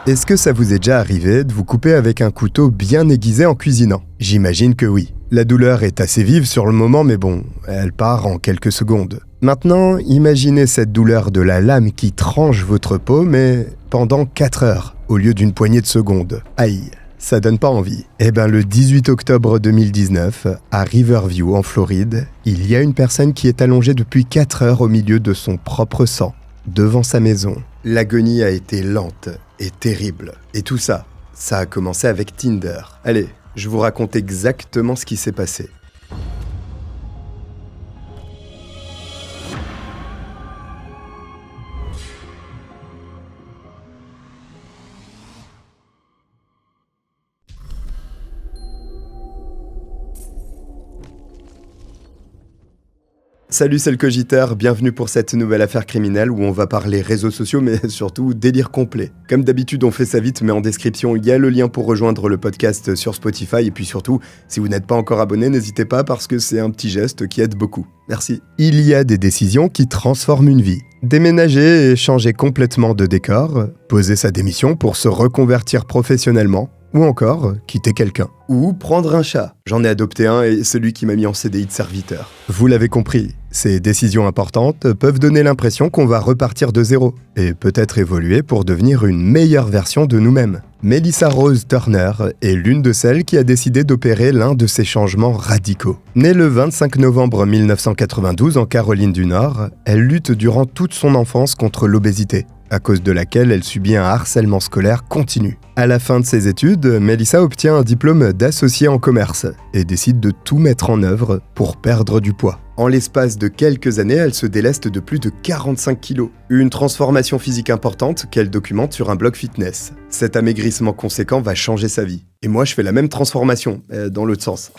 Est-ce que ça vous est déjà arrivé de vous couper avec un couteau bien aiguisé en cuisinant ? J'imagine que oui. La douleur est assez vive sur le moment, mais bon, elle part en quelques secondes. Maintenant, imaginez cette douleur de la lame qui tranche votre peau, mais pendant 4 heures, au lieu d'une poignée de secondes. Aïe, ça donne pas envie. Le 18 octobre 2019, à Riverview, en Floride, il y a une personne qui est allongée depuis 4 heures au milieu de son propre sang, devant sa maison. L'agonie a été lente et terrible. Et tout ça, ça a commencé avec Tinder. Allez, je vous raconte exactement ce qui s'est passé. Salut, c'est le Cogiteur, bienvenue pour cette nouvelle affaire criminelle où on va parler réseaux sociaux mais surtout délire complet. Comme d'habitude on fait ça vite mais en description il y a le lien pour rejoindre le podcast sur Spotify et puis surtout si vous n'êtes pas encore abonné n'hésitez pas parce que c'est un petit geste qui aide beaucoup. Merci. Il y a des décisions qui transforment une vie. Déménager et changer complètement de décor, poser sa démission pour se reconvertir professionnellement, ou encore quitter quelqu'un. Ou prendre un chat. J'en ai adopté un et celui qui m'a mis en CDI de serviteur. Vous l'avez compris, ces décisions importantes peuvent donner l'impression qu'on va repartir de zéro et peut-être évoluer pour devenir une meilleure version de nous-mêmes. Melissa Rose Turner est l'une de celles qui a décidé d'opérer l'un de ces changements radicaux. Née le 25 novembre 1992 en Caroline du Nord, elle lutte durant toute son enfance contre l'obésité, à cause de laquelle elle subit un harcèlement scolaire continu. À la fin de ses études, Melissa obtient un diplôme d'associé en commerce et décide de tout mettre en œuvre pour perdre du poids. En l'espace de quelques années, elle se déleste de plus de 45 kilos. Une transformation physique importante qu'elle documente sur un blog fitness. Cet amaigrissement conséquent va changer sa vie. Et moi, je fais la même transformation, dans l'autre sens.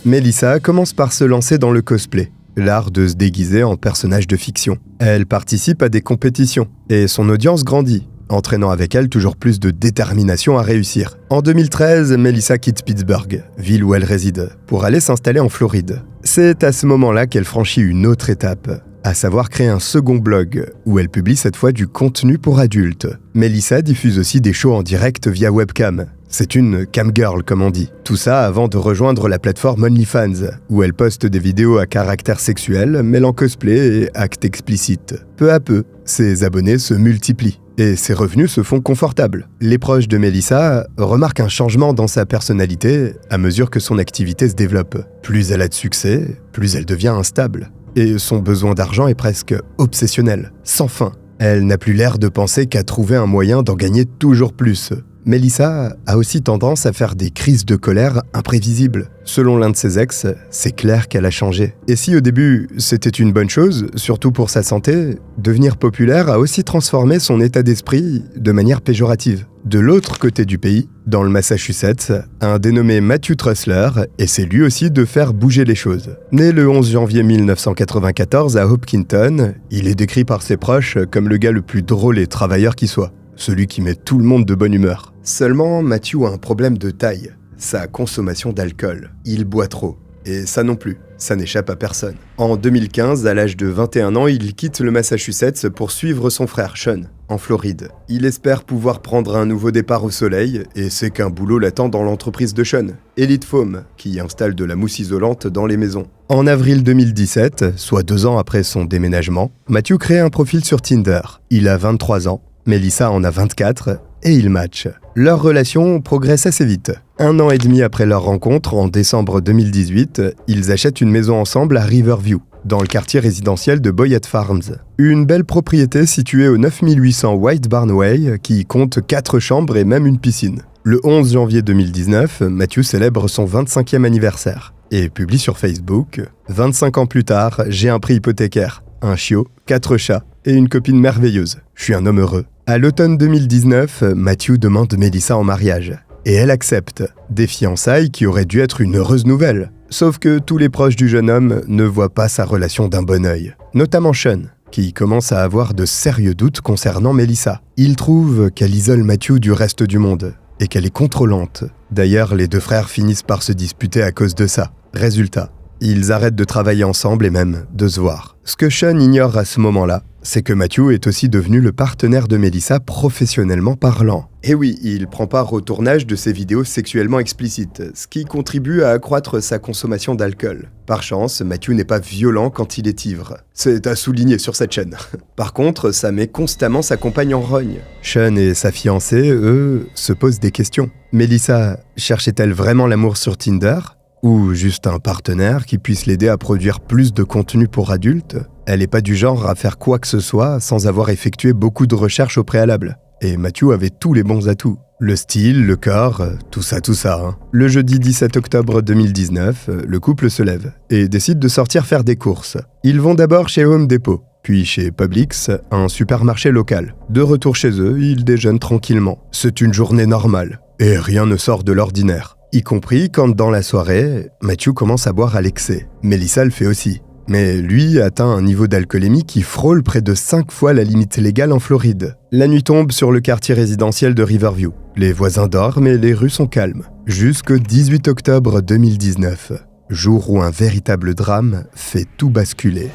Melissa commence par se lancer dans le cosplay, l'art de se déguiser en personnage de fiction. Elle participe à des compétitions et son audience grandit, entraînant avec elle toujours plus de détermination à réussir. En 2013, Melissa quitte Pittsburgh, ville où elle réside, pour aller s'installer en Floride. C'est à ce moment-là qu'elle franchit une autre étape, à savoir créer un second blog, où elle publie cette fois du contenu pour adultes. Melissa diffuse aussi des shows en direct via webcam. C'est une camgirl comme on dit. Tout ça avant de rejoindre la plateforme OnlyFans, où elle poste des vidéos à caractère sexuel, mêlant cosplay et actes explicites. Peu à peu, ses abonnés se multiplient. Et ses revenus se font confortables. Les proches de Melissa remarquent un changement dans sa personnalité à mesure que son activité se développe. Plus elle a de succès, plus elle devient instable. Et son besoin d'argent est presque obsessionnel, sans fin. Elle n'a plus l'air de penser qu'à trouver un moyen d'en gagner toujours plus. Melissa a aussi tendance à faire des crises de colère imprévisibles. Selon l'un de ses ex, c'est clair qu'elle a changé. Et si au début c'était une bonne chose, surtout pour sa santé, devenir populaire a aussi transformé son état d'esprit de manière péjorative. De l'autre côté du pays, dans le Massachusetts, un dénommé Matthew Trussler essaie lui aussi de faire bouger les choses. Né le 11 janvier 1994 à Hopkinton, il est décrit par ses proches comme le gars le plus drôle et travailleur qui soit. Celui qui met tout le monde de bonne humeur. Seulement, Matthew a un problème de taille, sa consommation d'alcool. Il boit trop. Et ça non plus, ça n'échappe à personne. En 2015, à l'âge de 21 ans, il quitte le Massachusetts pour suivre son frère Sean, en Floride. Il espère pouvoir prendre un nouveau départ au soleil, et c'est qu'un boulot l'attend dans l'entreprise de Sean, Elite Foam, qui installe de la mousse isolante dans les maisons. En avril 2017, soit 2 ans après son déménagement, Matthew crée un profil sur Tinder. Il a 23 ans. Melissa en a 24 et ils matchent. Leur relation progresse assez vite. 1 an et demi après leur rencontre, en décembre 2018, ils achètent une maison ensemble à Riverview, dans le quartier résidentiel de Boyett Farms. Une belle propriété située au 9800 White Barn Way qui compte 4 chambres et même une piscine. Le 11 janvier 2019, Matthew célèbre son 25e anniversaire et publie sur Facebook « 25 ans plus tard, j'ai un prix hypothécaire, un chiot, 4 chats et une copine merveilleuse. Je suis un homme heureux. » À l'automne 2019, Matthew demande Melissa en mariage. Et elle accepte. Des fiançailles qui auraient dû être une heureuse nouvelle. Sauf que tous les proches du jeune homme ne voient pas sa relation d'un bon œil. Notamment Sean, qui commence à avoir de sérieux doutes concernant Melissa. Il trouve qu'elle isole Matthew du reste du monde et qu'elle est contrôlante. D'ailleurs, les 2 frères finissent par se disputer à cause de ça. Résultat, ils arrêtent de travailler ensemble et même de se voir. Ce que Sean ignore à ce moment-là, c'est que Matthew est aussi devenu le partenaire de Melissa professionnellement parlant. Et oui, il prend part au tournage de ses vidéos sexuellement explicites, ce qui contribue à accroître sa consommation d'alcool. Par chance, Matthew n'est pas violent quand il est ivre. C'est à souligner sur cette chaîne. Par contre, ça met constamment sa compagne en rogne. Sean et sa fiancée, eux, se posent des questions. Melissa cherchait-elle vraiment l'amour sur Tinder ? Ou juste un partenaire qui puisse l'aider à produire plus de contenu pour adultes ? Elle n'est pas du genre à faire quoi que ce soit sans avoir effectué beaucoup de recherches au préalable. Et Matthew avait tous les bons atouts. Le style, le corps, tout ça. Le jeudi 17 octobre 2019, le couple se lève et décide de sortir faire des courses. Ils vont d'abord chez Home Depot, puis chez Publix, un supermarché local. De retour chez eux, ils déjeunent tranquillement. C'est une journée normale, et rien ne sort de l'ordinaire. Y compris quand, dans la soirée, Matthew commence à boire à l'excès. Melissa le fait aussi. Mais lui atteint un niveau d'alcoolémie qui frôle près de 5 fois la limite légale en Floride. La nuit tombe sur le quartier résidentiel de Riverview. Les voisins dorment et les rues sont calmes. Jusqu'au 18 octobre 2019, jour où un véritable drame fait tout basculer.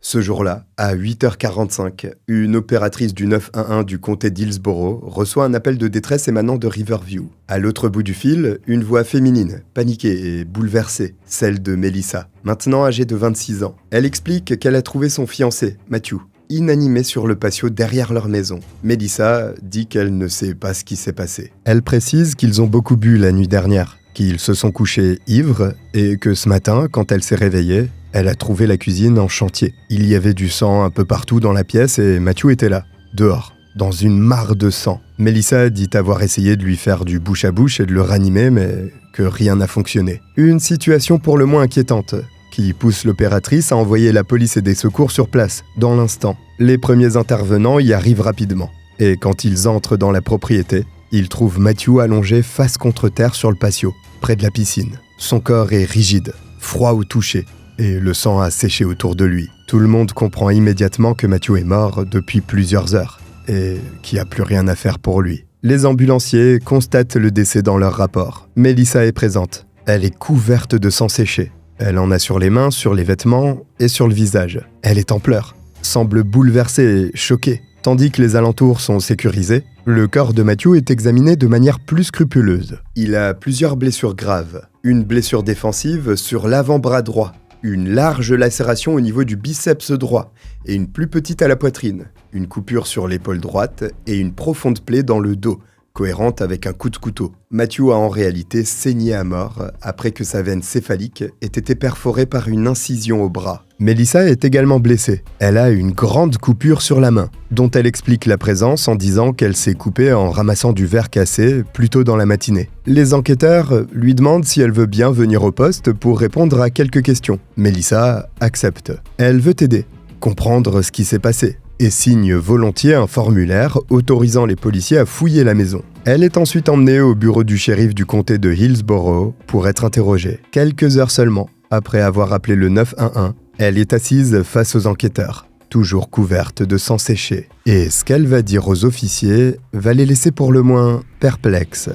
Ce jour-là, à 8h45, une opératrice du 911 du comté d'Hillsborough reçoit un appel de détresse émanant de Riverview. À l'autre bout du fil, une voix féminine, paniquée et bouleversée, celle de Melissa, maintenant âgée de 26 ans. Elle explique qu'elle a trouvé son fiancé, Matthew, inanimé sur le patio derrière leur maison. Melissa dit qu'elle ne sait pas ce qui s'est passé. Elle précise qu'ils ont beaucoup bu la nuit dernière, qu'ils se sont couchés ivres et que ce matin, quand elle s'est réveillée, elle a trouvé la cuisine en chantier. Il y avait du sang un peu partout dans la pièce et Matthew était là, dehors, dans une mare de sang. Melissa dit avoir essayé de lui faire du bouche à bouche et de le ranimer, mais que rien n'a fonctionné. Une situation pour le moins inquiétante, qui pousse l'opératrice à envoyer la police et des secours sur place, dans l'instant. Les premiers intervenants y arrivent rapidement. Et quand ils entrent dans la propriété, ils trouvent Matthew allongé face contre terre sur le patio, près de la piscine. Son corps est rigide, froid au toucher, et le sang a séché autour de lui. Tout le monde comprend immédiatement que Matthew est mort depuis plusieurs heures et qu'il n'y a plus rien à faire pour lui. Les ambulanciers constatent le décès dans leur rapport. Melissa est présente. Elle est couverte de sang séché. Elle en a sur les mains, sur les vêtements et sur le visage. Elle est en pleurs, semble bouleversée et choquée. Tandis que les alentours sont sécurisés, le corps de Matthew est examiné de manière plus scrupuleuse. Il a plusieurs blessures graves. Une blessure défensive sur l'avant-bras droit, une large lacération au niveau du biceps droit et une plus petite à la poitrine, une coupure sur l'épaule droite et une profonde plaie dans le dos, cohérente avec un coup de couteau. Matthew a en réalité saigné à mort après que sa veine céphalique ait été perforée par une incision au bras. Melissa est également blessée. Elle a une grande coupure sur la main, dont elle explique la présence en disant qu'elle s'est coupée en ramassant du verre cassé plus tôt dans la matinée. Les enquêteurs lui demandent si elle veut bien venir au poste pour répondre à quelques questions. Melissa accepte. Elle veut aider, comprendre ce qui s'est passé, et signe volontiers un formulaire autorisant les policiers à fouiller la maison. Elle est ensuite emmenée au bureau du shérif du comté de Hillsborough pour être interrogée. Quelques heures seulement après avoir appelé le 911, elle est assise face aux enquêteurs, toujours couverte de sang séché. Et ce qu'elle va dire aux officiers va les laisser pour le moins perplexes.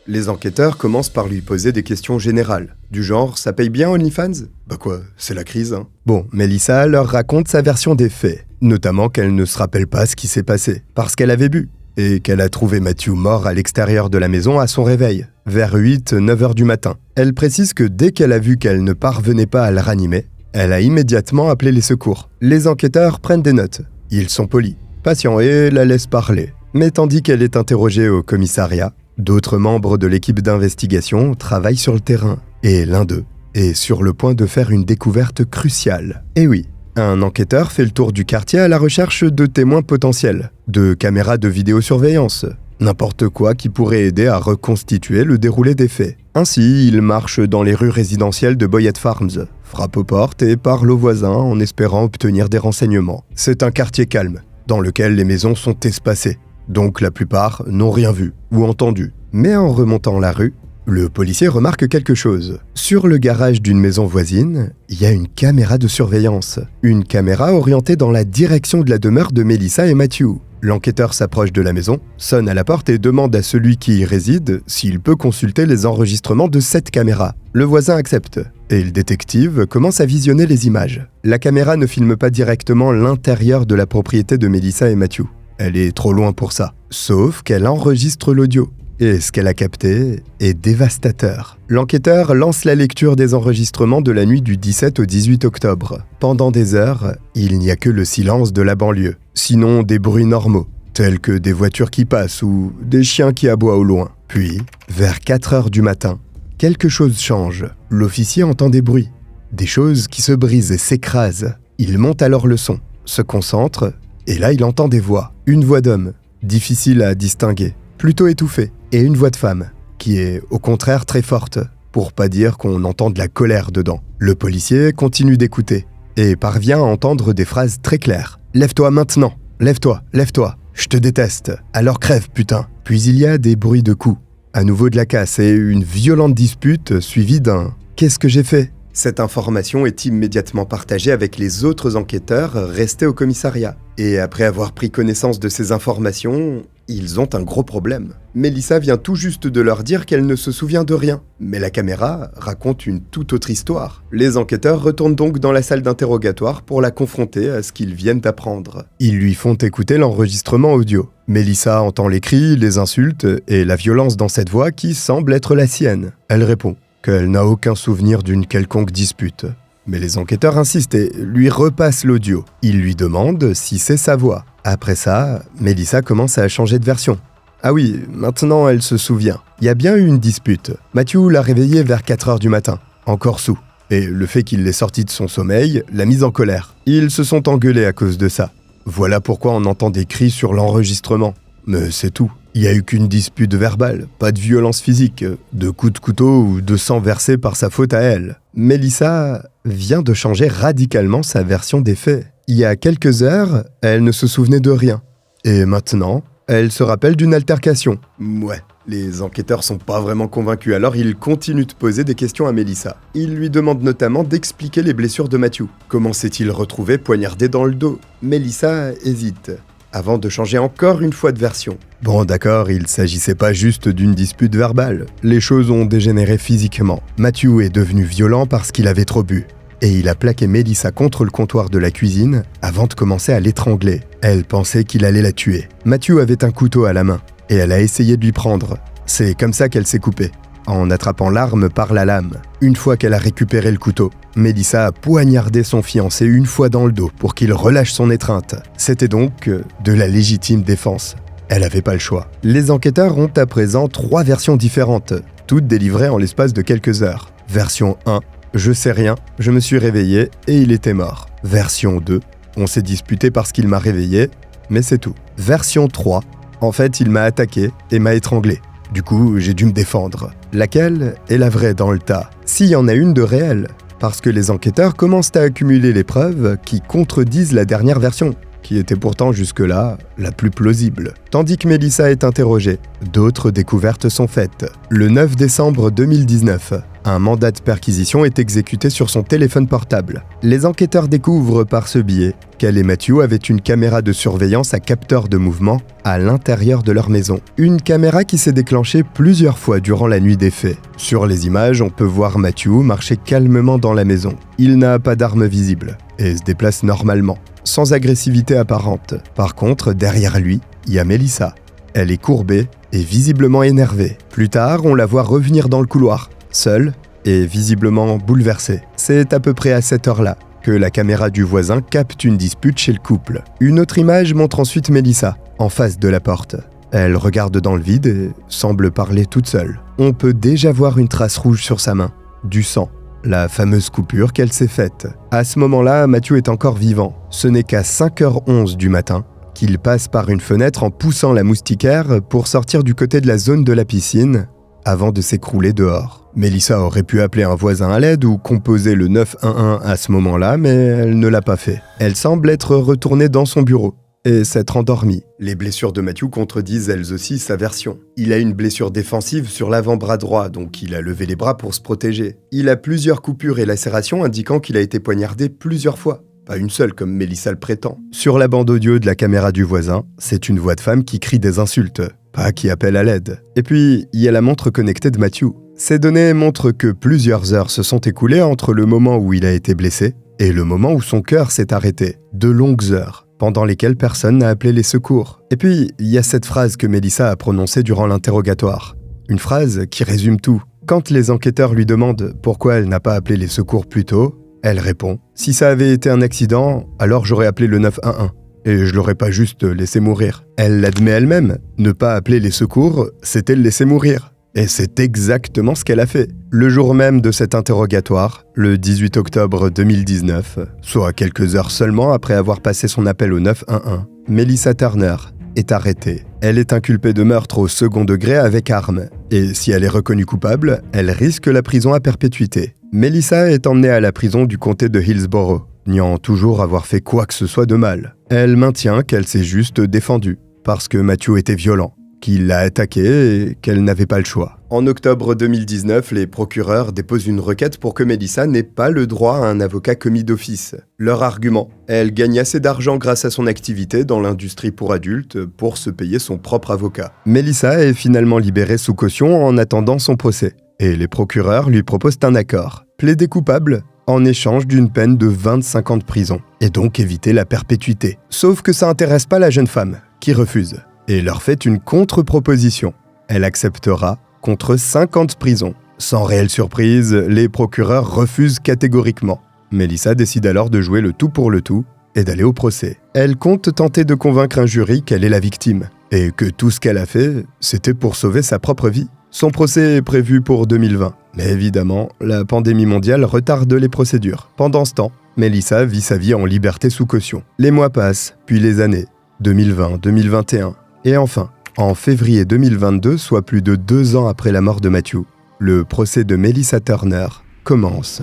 Les enquêteurs commencent par lui poser des questions générales, du genre « ça paye bien OnlyFans ?» Bah quoi, c'est la crise, hein. Bon, Melissa leur raconte sa version des faits, notamment qu'elle ne se rappelle pas ce qui s'est passé, parce qu'elle avait bu, et qu'elle a trouvé Matthew mort à l'extérieur de la maison à son réveil, vers 8-9 heures du matin. Elle précise que dès qu'elle a vu qu'elle ne parvenait pas à le ranimer, elle a immédiatement appelé les secours. Les enquêteurs prennent des notes. Ils sont polis, patients et la laissent parler. Mais tandis qu'elle est interrogée au commissariat, d'autres membres de l'équipe d'investigation travaillent sur le terrain, et l'un d'eux est sur le point de faire une découverte cruciale. Et oui, un enquêteur fait le tour du quartier à la recherche de témoins potentiels, de caméras de vidéosurveillance, n'importe quoi qui pourrait aider à reconstituer le déroulé des faits. Ainsi, il marche dans les rues résidentielles de Boyette Farms, frappe aux portes et parle aux voisins en espérant obtenir des renseignements. C'est un quartier calme, dans lequel les maisons sont espacées, donc la plupart n'ont rien vu ou entendu. Mais en remontant la rue, le policier remarque quelque chose. Sur le garage d'une maison voisine, il y a une caméra de surveillance. Une caméra orientée dans la direction de la demeure de Melissa et Matthew. L'enquêteur s'approche de la maison, sonne à la porte et demande à celui qui y réside s'il peut consulter les enregistrements de cette caméra. Le voisin accepte, et le détective commence à visionner les images. La caméra ne filme pas directement l'intérieur de la propriété de Melissa et Matthew. Elle est trop loin pour ça. Sauf qu'elle enregistre l'audio. Et ce qu'elle a capté est dévastateur. L'enquêteur lance la lecture des enregistrements de la nuit du 17 au 18 octobre. Pendant des heures, il n'y a que le silence de la banlieue. Sinon, des bruits normaux, tels que des voitures qui passent ou des chiens qui aboient au loin. Puis, vers 4 heures du matin, quelque chose change. L'officier entend des bruits, des choses qui se brisent et s'écrasent. Il monte alors le son, se concentre, et là il entend des voix. Une voix d'homme, difficile à distinguer, plutôt étouffée, et une voix de femme, qui est au contraire très forte, pour pas dire qu'on entend de la colère dedans. Le policier continue d'écouter, et parvient à entendre des phrases très claires. « Lève-toi maintenant, lève-toi, lève-toi, je te déteste, alors crève putain !» Puis il y a des bruits de coups, à nouveau de la casse et une violente dispute suivie d'un « Qu'est-ce que j'ai fait ?» Cette information est immédiatement partagée avec les autres enquêteurs restés au commissariat. Et après avoir pris connaissance de ces informations, ils ont un gros problème. Melissa vient tout juste de leur dire qu'elle ne se souvient de rien. Mais la caméra raconte une toute autre histoire. Les enquêteurs retournent donc dans la salle d'interrogatoire pour la confronter à ce qu'ils viennent d'apprendre. Ils lui font écouter l'enregistrement audio. Melissa entend les cris, les insultes et la violence dans cette voix qui semble être la sienne. Elle répond qu'elle n'a aucun souvenir d'une quelconque dispute. Mais les enquêteurs insistent et lui repassent l'audio. Ils lui demandent si c'est sa voix. Après ça, Melissa commence à changer de version. Ah oui, maintenant elle se souvient. Il y a bien eu une dispute. Matthew l'a réveillée vers 4 heures du matin, encore saoul. Et le fait qu'il l'ait sorti de son sommeil l'a mise en colère. Ils se sont engueulés à cause de ça. Voilà pourquoi on entend des cris sur l'enregistrement. Mais c'est tout. Il n'y a eu qu'une dispute verbale, pas de violence physique, de coups de couteau ou de sang versé par sa faute à elle. Melissa vient de changer radicalement sa version des faits. Il y a quelques heures, elle ne se souvenait de rien. Et maintenant, elle se rappelle d'une altercation. Ouais, les enquêteurs sont pas vraiment convaincus, alors ils continuent de poser des questions à Melissa. Ils lui demandent notamment d'expliquer les blessures de Matthew. Comment s'est-il retrouvé poignardé dans le dos ? Melissa hésite, avant de changer encore une fois de version. Bon d'accord, il s'agissait pas juste d'une dispute verbale. Les choses ont dégénéré physiquement. Matthew est devenu violent parce qu'il avait trop bu. Et il a plaqué Melissa contre le comptoir de la cuisine avant de commencer à l'étrangler. Elle pensait qu'il allait la tuer. Matthew avait un couteau à la main et elle a essayé de lui prendre. C'est comme ça qu'elle s'est coupée, en attrapant l'arme par la lame. Une fois qu'elle a récupéré le couteau, Melissa a poignardé son fiancé une fois dans le dos pour qu'il relâche son étreinte. C'était donc de la légitime défense. Elle n'avait pas le choix. Les enquêteurs ont à présent 3 versions différentes, toutes délivrées en l'espace de quelques heures. Version 1, je sais rien, je me suis réveillé et il était mort. Version 2, on s'est disputé parce qu'il m'a réveillé, mais c'est tout. Version 3, en fait il m'a attaqué et m'a étranglé. Du coup, j'ai dû me défendre. Laquelle est la vraie dans le tas ? S'il y en a une de réelle, parce que les enquêteurs commencent à accumuler les preuves qui contredisent la dernière version, qui était pourtant jusque-là la plus plausible. Tandis que Melissa est interrogée, d'autres découvertes sont faites. Le 9 décembre 2019, un mandat de perquisition est exécuté sur son téléphone portable. Les enquêteurs découvrent par ce biais qu'elle et Matthew avaient une caméra de surveillance à capteur de mouvement à l'intérieur de leur maison. Une caméra qui s'est déclenchée plusieurs fois durant la nuit des faits. Sur les images, on peut voir Matthew marcher calmement dans la maison. Il n'a pas d'arme visible et se déplace normalement, sans agressivité apparente. Par contre, derrière lui, il y a Melissa. Elle est courbée et visiblement énervée. Plus tard, on la voit revenir dans le couloir, seule et visiblement bouleversée. C'est à peu près à cette heure-là que la caméra du voisin capte une dispute chez le couple. Une autre image montre ensuite Melissa, en face de la porte. Elle regarde dans le vide et semble parler toute seule. On peut déjà voir une trace rouge sur sa main, du sang. La fameuse coupure qu'elle s'est faite. À ce moment-là, Matthew est encore vivant. Ce n'est qu'à 5h11 du matin qu'il passe par une fenêtre en poussant la moustiquaire pour sortir du côté de la zone de la piscine avant de s'écrouler dehors. Melissa aurait pu appeler un voisin à l'aide ou composer le 911 à ce moment-là, mais elle ne l'a pas fait. Elle semble être retournée dans son bureau et s'être endormie. Les blessures de Matthew contredisent elles aussi sa version. Il a une blessure défensive sur l'avant-bras droit, donc il a levé les bras pour se protéger. Il a plusieurs coupures et lacérations indiquant qu'il a été poignardé plusieurs fois. pas une seule comme Mélissa le prétend. Sur la bande audio de la caméra du voisin, c'est une voix de femme qui crie des insultes, pas qui appelle à l'aide. Et puis, il y a la montre connectée de Matthew. Ces données montrent que plusieurs heures se sont écoulées entre le moment où il a été blessé et le moment où son cœur s'est arrêté. De longues heures, pendant lesquelles personne n'a appelé les secours. Et puis, il y a cette phrase que Mélissa a prononcée durant l'interrogatoire. Une phrase qui résume tout. Quand les enquêteurs lui demandent pourquoi elle n'a pas appelé les secours plus tôt, elle répond « Si ça avait été un accident, alors j'aurais appelé le 911 et je l'aurais pas juste laissé mourir. » Elle l'admet elle-même, ne pas appeler les secours, c'était le laisser mourir. Et c'est exactement ce qu'elle a fait. Le jour même de cet interrogatoire, le 18 octobre 2019, soit quelques heures seulement après avoir passé son appel au 911, Mélissa Turner est arrêtée. Elle est inculpée de meurtre au second degré avec arme. Et si elle est reconnue coupable, elle risque la prison à perpétuité. Mélissa est emmenée à la prison du comté de Hillsborough, niant toujours avoir fait quoi que ce soit de mal. Elle maintient qu'elle s'est juste défendue, parce que Matthew était violent, qu'il l'a attaqué et qu'elle n'avait pas le choix. En octobre 2019, les procureurs déposent une requête pour que Mélissa n'ait pas le droit à un avocat commis d'office. Leur argument, elle gagne assez d'argent grâce à son activité dans l'industrie pour adultes pour se payer son propre avocat. Mélissa est finalement libérée sous caution en attendant son procès. Et les procureurs lui proposent un accord, plaider coupable en échange d'une peine de 25 ans de prison, et donc éviter la perpétuité. Sauf que ça intéresse pas la jeune femme, qui refuse, et leur fait une contre-proposition. Elle acceptera contre 5 ans de prison. Sans réelle surprise, les procureurs refusent catégoriquement. Mélissa décide alors de jouer le tout pour le tout et d'aller au procès. Elle compte tenter de convaincre un jury qu'elle est la victime, et que tout ce qu'elle a fait, c'était pour sauver sa propre vie. Son procès est prévu pour 2020, mais évidemment, la pandémie mondiale retarde les procédures. Pendant ce temps, Mélissa vit sa vie en liberté sous caution. Les mois passent, puis les années, 2020, 2021, et enfin, en février 2022, soit plus de 2 ans après la mort de Matthew, le procès de Mélissa Turner commence.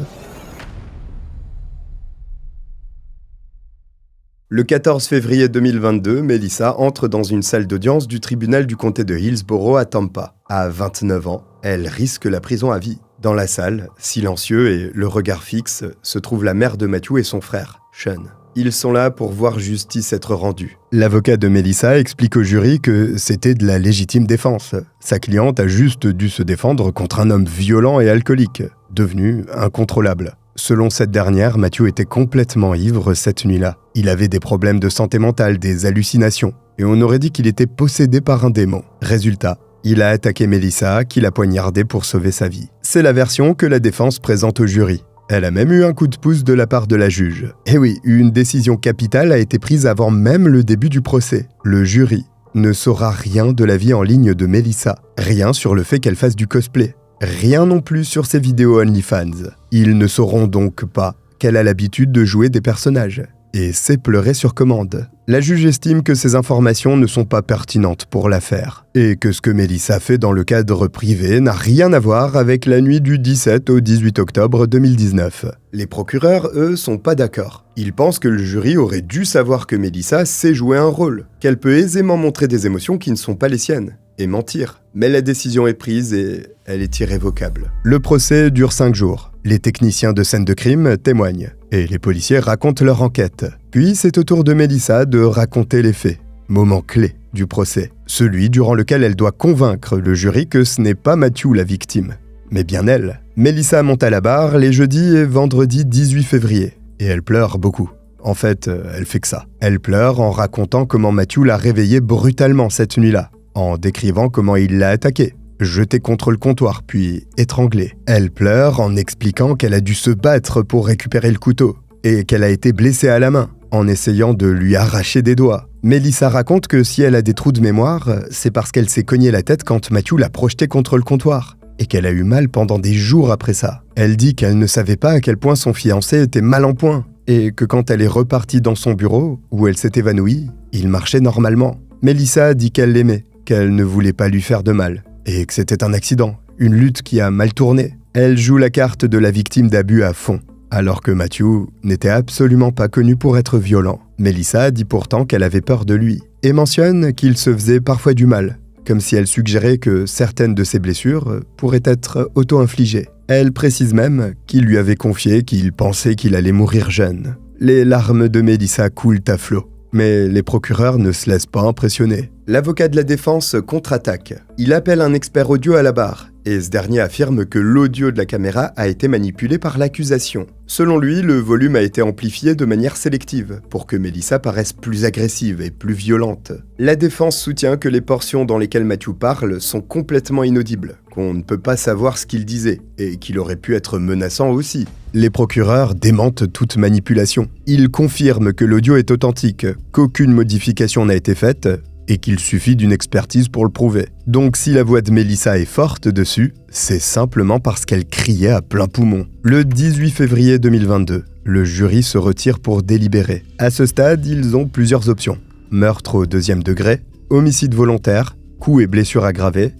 Le 14 février 2022, Mélissa entre dans une salle d'audience du tribunal du comté de Hillsborough à Tampa. À 29 ans, elle risque la prison à vie. Dans la salle, silencieux et le regard fixe, se trouve la mère de Matthew et son frère, Sean. Ils sont là pour voir justice être rendue. L'avocat de Mélissa explique au jury que c'était de la légitime défense. Sa cliente a juste dû se défendre contre un homme violent et alcoolique, devenu incontrôlable. Selon cette dernière, Matthew était complètement ivre cette nuit-là. Il avait des problèmes de santé mentale, des hallucinations, et on aurait dit qu'il était possédé par un démon. Résultat, il a attaqué Mélissa, qui l'a poignardé pour sauver sa vie. C'est la version que la défense présente au jury. Elle a même eu un coup de pouce de la part de la juge. Et oui, une décision capitale a été prise avant même le début du procès. Le jury ne saura rien de la vie en ligne de Mélissa. Rien sur le fait qu'elle fasse du cosplay. Rien non plus sur ses vidéos OnlyFans. Ils ne sauront donc pas qu'elle a l'habitude de jouer des personnages. Et sait pleurer sur commande. La juge estime que ces informations ne sont pas pertinentes pour l'affaire, et que ce que Mélissa fait dans le cadre privé n'a rien à voir avec la nuit du 17 au 18 octobre 2019. Les procureurs, eux, sont pas d'accord. Ils pensent que le jury aurait dû savoir que Mélissa sait jouer un rôle, qu'elle peut aisément montrer des émotions qui ne sont pas les siennes, et mentir. Mais la décision est prise et elle est irrévocable. Le procès dure 5 jours. Les techniciens de scène de crime témoignent, et les policiers racontent leur enquête. Puis c'est au tour de Mélissa de raconter les faits. Moment clé du procès, celui durant lequel elle doit convaincre le jury que ce n'est pas Matthew la victime, mais bien elle. Mélissa monte à la barre les jeudis et vendredis 18 février, et elle pleure beaucoup. En fait, elle fait que ça. Elle pleure en racontant comment Matthew l'a réveillée brutalement cette nuit-là, en décrivant comment il l'a attaquée, jetée contre le comptoir, puis étranglée. Elle pleure en expliquant qu'elle a dû se battre pour récupérer le couteau, et qu'elle a été blessée à la main, en essayant de lui arracher des doigts. Mélissa raconte que si elle a des trous de mémoire, c'est parce qu'elle s'est cogné la tête quand Matthew l'a projetée contre le comptoir, et qu'elle a eu mal pendant des jours après ça. Elle dit qu'elle ne savait pas à quel point son fiancé était mal en point, et que quand elle est repartie dans son bureau, où elle s'est évanouie, il marchait normalement. Mélissa dit qu'elle l'aimait, qu'elle ne voulait pas lui faire de mal, et que c'était un accident, une lutte qui a mal tourné. Elle joue la carte de la victime d'abus à fond, alors que Matthew n'était absolument pas connu pour être violent. Mélissa dit pourtant qu'elle avait peur de lui, et mentionne qu'il se faisait parfois du mal, comme si elle suggérait que certaines de ses blessures pourraient être auto-infligées. Elle précise même qu'il lui avait confié qu'il pensait qu'il allait mourir jeune. Les larmes de Mélissa coulent à flot. Mais les procureurs ne se laissent pas impressionner. L'avocat de la défense contre-attaque. Il appelle un expert audio à la barre, et ce dernier affirme que l'audio de la caméra a été manipulé par l'accusation. Selon lui, le volume a été amplifié de manière sélective, pour que Mélissa paraisse plus agressive et plus violente. La défense soutient que les portions dans lesquelles Matthew parle sont complètement inaudibles, qu'on ne peut pas savoir ce qu'il disait, et qu'il aurait pu être menaçant aussi. Les procureurs démentent toute manipulation. Ils confirment que l'audio est authentique, qu'aucune modification n'a été faite, et qu'il suffit d'une expertise pour le prouver. Donc si la voix de Mélissa est forte dessus, c'est simplement parce qu'elle criait à plein poumon. Le 18 février 2022, le jury se retire pour délibérer. À ce stade, ils ont plusieurs options. Meurtre au 2e degré, homicide volontaire, coups et blessures aggravées,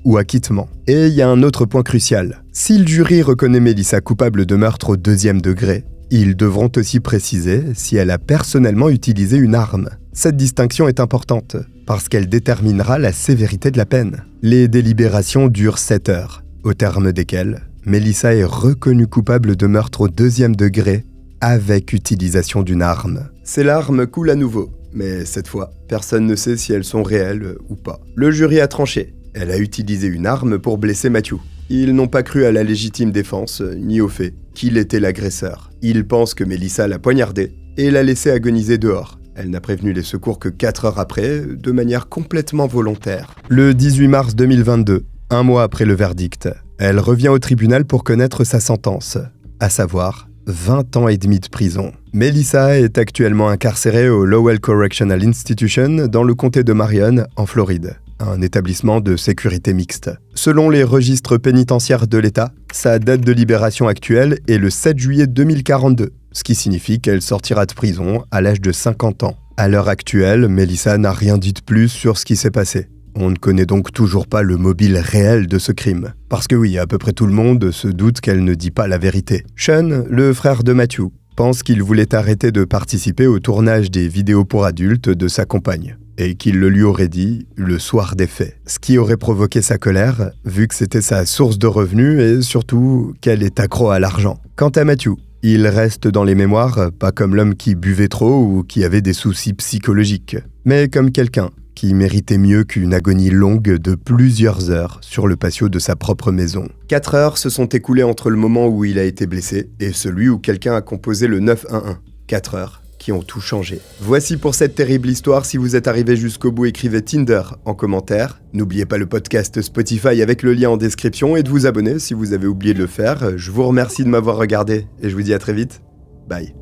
ou acquittement. Et il y a un autre point crucial. Si le jury reconnaît Mélissa coupable de meurtre au 2e degré, ils devront aussi préciser si elle a personnellement utilisé une arme. Cette distinction est importante, parce qu'elle déterminera la sévérité de la peine. Les délibérations durent 7 heures, au terme desquelles Mélissa est reconnue coupable de meurtre au 2e degré avec utilisation d'une arme. Ces larmes coulent à nouveau, mais cette fois, personne ne sait si elles sont réelles ou pas. Le jury a tranché. Elle a utilisé une arme pour blesser Matthew. Ils n'ont pas cru à la légitime défense, ni au fait qu'il était l'agresseur. Ils pensent que Mélissa l'a poignardé et l'a laissé agoniser dehors. Elle n'a prévenu les secours que 4 heures après, de manière complètement volontaire. Le 18 mars 2022, un mois après le verdict, elle revient au tribunal pour connaître sa sentence, à savoir 20 ans et demi de prison. Mélissa est actuellement incarcérée au Lowell Correctional Institution dans le comté de Marion, en Floride, un établissement de sécurité mixte. Selon les registres pénitentiaires de l'État, sa date de libération actuelle est le 7 juillet 2042, ce qui signifie qu'elle sortira de prison à l'âge de 50 ans. À l'heure actuelle, Mélissa n'a rien dit de plus sur ce qui s'est passé. On ne connaît donc toujours pas le mobile réel de ce crime. Parce que oui, à peu près tout le monde se doute qu'elle ne dit pas la vérité. Sean, le frère de Matthew, pense qu'il voulait arrêter de participer au tournage des vidéos pour adultes de sa compagne, et qu'il le lui aurait dit le soir des faits. Ce qui aurait provoqué sa colère, vu que c'était sa source de revenus et surtout qu'elle est accro à l'argent. Quant à Matthew, il reste dans les mémoires pas comme l'homme qui buvait trop ou qui avait des soucis psychologiques, mais comme quelqu'un qui méritait mieux qu'une agonie longue de plusieurs heures sur le patio de sa propre maison. 4 heures se sont écoulées entre le moment où il a été blessé et celui où quelqu'un a composé le 911. 4 heures qui ont tout changé. Voici pour cette terrible histoire. Si vous êtes arrivé jusqu'au bout, écrivez Tinder en commentaire. N'oubliez pas le podcast Spotify avec le lien en description et de vous abonner si vous avez oublié de le faire. Je vous remercie de m'avoir regardé et je vous dis à très vite. Bye.